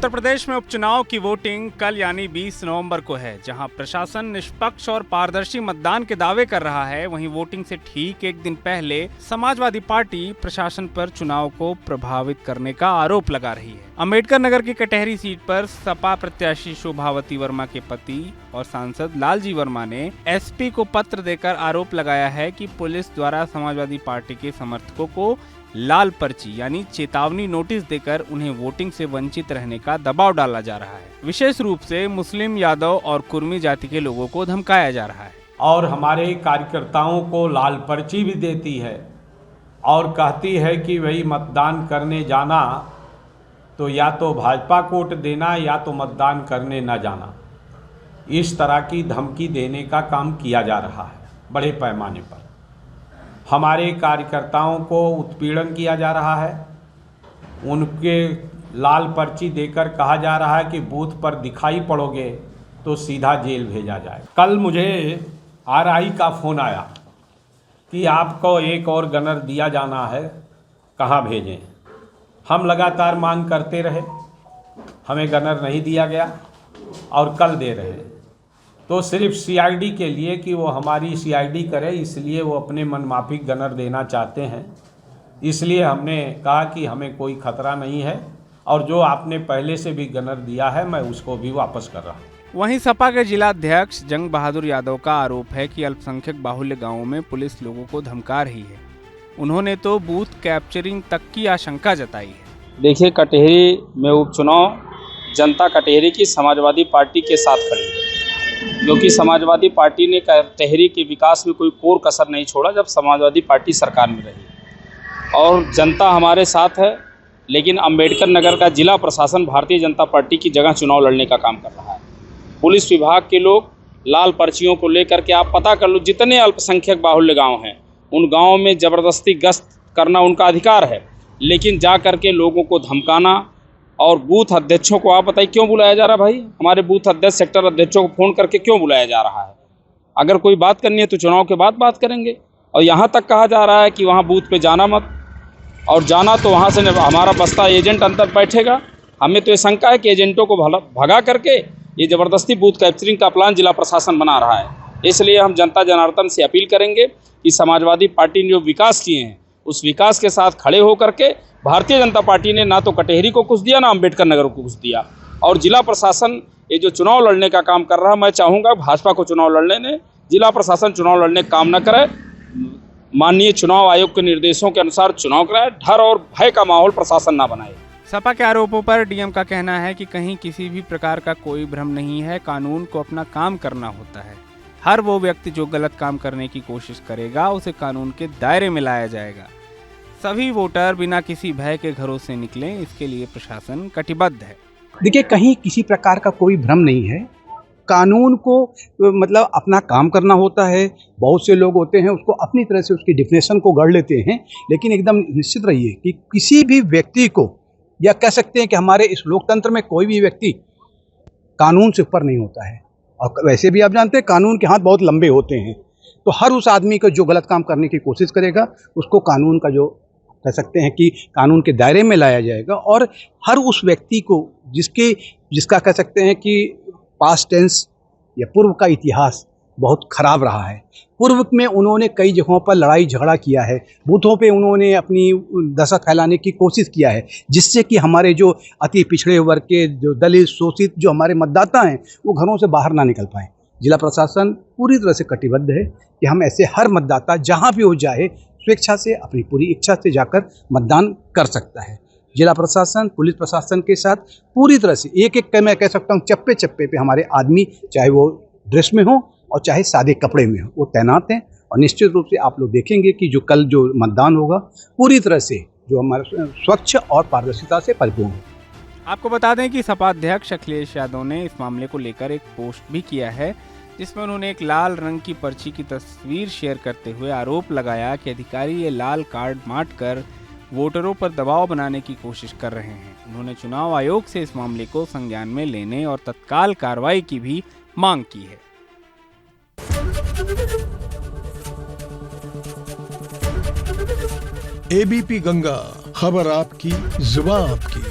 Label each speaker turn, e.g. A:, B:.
A: उत्तर प्रदेश में उपचुनाव की वोटिंग कल यानी 20 नवंबर को है। जहां प्रशासन निष्पक्ष और पारदर्शी मतदान के दावे कर रहा है, वहीं वोटिंग से ठीक एक दिन पहले समाजवादी पार्टी प्रशासन पर चुनाव को प्रभावित करने का आरोप लगा रही है। अम्बेडकर नगर की कटहरी सीट पर सपा प्रत्याशी शोभावती वर्मा के पति और सांसद लालजी वर्मा ने एसपी को पत्र देकर आरोप लगाया है कि पुलिस द्वारा समाजवादी पार्टी के समर्थकों को लाल पर्ची यानी चेतावनी नोटिस देकर उन्हें वोटिंग से वंचित रहने का दबाव डाला जा रहा है। विशेष रूप से मुस्लिम, यादव और कुर्मी जाति के लोगों को धमकाया जा रहा है
B: और हमारे कार्यकर्ताओं को लाल पर्ची भी देती है और कहती है कि भाई मतदान करने जाना तो या तो भाजपा को वोट देना या तो मतदान करने न जाना। इस तरह की धमकी देने का काम किया जा रहा है बड़े पैमाने पर। हमारे कार्यकर्ताओं को उत्पीड़न किया जा रहा है, उनके लाल पर्ची देकर कहा जा रहा है कि बूथ पर दिखाई पड़ोगे तो सीधा जेल भेजा जाए। कल मुझे आरआई का फ़ोन आया कि आपको एक और गनर दिया जाना है, कहाँ भेजें। हम लगातार मांग करते रहे, हमें गनर नहीं दिया गया और कल दे रहे हैं। तो सिर्फ सीआईडी के लिए कि वो हमारी सीआईडी करे, इसलिए वो अपने मनमाफिक गनर देना चाहते हैं। इसलिए हमने कहा कि हमें कोई खतरा नहीं है और जो आपने पहले से भी गनर दिया है मैं उसको भी वापस कर रहा हूँ।
A: वहीं सपा के जिलाध्यक्ष जंग बहादुर यादव का आरोप है कि अल्पसंख्यक बाहुल्य गांवों में पुलिस लोगों को धमका रही है। उन्होंने तो बूथ कैप्चरिंग तक की आशंका जताई है।
C: देखिए, कटहरी में उपचुनाव जनता कटहरी की समाजवादी पार्टी के साथ खड़ी है, क्योंकि समाजवादी पार्टी ने कटहरी के विकास में कोई कोर कसर नहीं छोड़ा जब समाजवादी पार्टी सरकार में रही। और जनता हमारे साथ है, लेकिन अम्बेडकर नगर का जिला प्रशासन भारतीय जनता पार्टी की जगह चुनाव लड़ने का काम कर रहा है। पुलिस विभाग के लोग लाल पर्चियों को लेकर के, आप पता कर लो, जितने अल्पसंख्यक बाहुल्य गाँव हैं उन गाँवों में ज़बरदस्ती गश्त करना उनका अधिकार है, लेकिन जा कर के लोगों को धमकाना। और बूथ अध्यक्षों को आप बताइए क्यों बुलाया जा रहा है भाई? हमारे बूथ अध्यक्ष, सेक्टर अध्यक्षों को फ़ोन करके क्यों बुलाया जा रहा है? अगर कोई बात करनी है तो चुनाव के बाद बात करेंगे। और यहाँ तक कहा जा रहा है कि वहाँ बूथ पे जाना मत, और जाना तो वहाँ से हमारा बस्ता एजेंट अंदर बैठेगा। हमें तो ये शंका है कि एजेंटों को भगा करके ये ज़बरदस्ती बूथ कैप्चरिंग का प्लान जिला प्रशासन बना रहा है। इसलिए हम जनता जनार्दन से अपील करेंगे कि समाजवादी पार्टी ने जो विकास किए हैं उस विकास के साथ खड़े होकर के, भारतीय जनता पार्टी ने ना तो कटहरी को कुछ दिया ना अम्बेडकर नगर को कुछ दिया। और जिला प्रशासन ये जो चुनाव लड़ने का काम कर रहा है, मैं चाहूँगा भाजपा को चुनाव लड़ने ने, जिला प्रशासन चुनाव लड़ने का काम न करे। माननीय चुनाव आयोग के निर्देशों के अनुसार चुनाव कराए, डर और भय का माहौल प्रशासन ना बनाए।
A: सपा के आरोपों पर डीएम का कहना है कि कहीं किसी भी प्रकार का कोई भ्रम नहीं है, कानून को अपना काम करना होता है। हर वो व्यक्ति जो गलत काम करने की कोशिश करेगा उसे कानून के दायरे में लाया जाएगा। सभी वोटर बिना किसी भय के घरों से निकलें, इसके लिए प्रशासन कटिबद्ध है।
D: देखिए, कहीं किसी प्रकार का कोई भ्रम नहीं है। कानून को मतलब अपना काम करना होता है। बहुत से लोग होते हैं उसको अपनी तरह से उसकी डिफिनेशन को गढ़ लेते हैं, लेकिन एकदम निश्चित रहिए कि किसी भी व्यक्ति को, या कह सकते हैं कि हमारे इस लोकतंत्र में कोई भी व्यक्ति कानून से ऊपर नहीं होता है। और वैसे भी आप जानते हैं कानून के हाथ बहुत लंबे होते हैं। तो हर उस आदमी को जो गलत काम करने की कोशिश करेगा उसको कानून का, जो कह सकते हैं कि कानून के दायरे में लाया जाएगा। और हर उस व्यक्ति को जिसका कह सकते हैं कि पास्ट टेंस या पूर्व का इतिहास बहुत खराब रहा है। पूर्व में उन्होंने कई जगहों पर लड़ाई झगड़ा किया है, बूथों पे उन्होंने अपनी दशा फैलाने की कोशिश किया है, जिससे कि हमारे जो अति पिछड़े वर्ग के, जो दलित, शोषित जो हमारे मतदाता हैं वो घरों से बाहर ना निकल पाएँ। जिला प्रशासन पूरी तरह से कटिबद्ध है कि हम ऐसे हर मतदाता जहाँ भी हो जाए स्वेच्छा से, अपनी पूरी इच्छा से जाकर मतदान कर सकता है। जिला प्रशासन पुलिस प्रशासन के साथ पूरी तरह से एक मैं कह सकता हूँ चप्पे चप्पे पे हमारे आदमी, चाहे वो ड्रेस में हो और चाहे सादे कपड़े में हो, वो तैनात हैं। और निश्चित रूप से आप लोग देखेंगे कि जो कल जो मतदान होगा पूरी तरह से जो हमारे स्वच्छ और पारदर्शिता से परिपूर्ण है।
A: आपको बता दें कि सपा अध्यक्ष अखिलेश यादव ने इस मामले को लेकर एक पोस्ट भी किया है, जिसमें उन्होंने एक लाल रंग की पर्ची की तस्वीर शेयर करते हुए आरोप लगाया कि अधिकारी ये लाल कार्ड बांटकर वोटरों पर दबाव बनाने की कोशिश कर रहे हैं। उन्होंने चुनाव आयोग से इस मामले को संज्ञान में लेने और तत्काल कार्रवाई की भी मांग की है।
E: एबीपी गंगा, खबर आपकी, जुबान आपकी।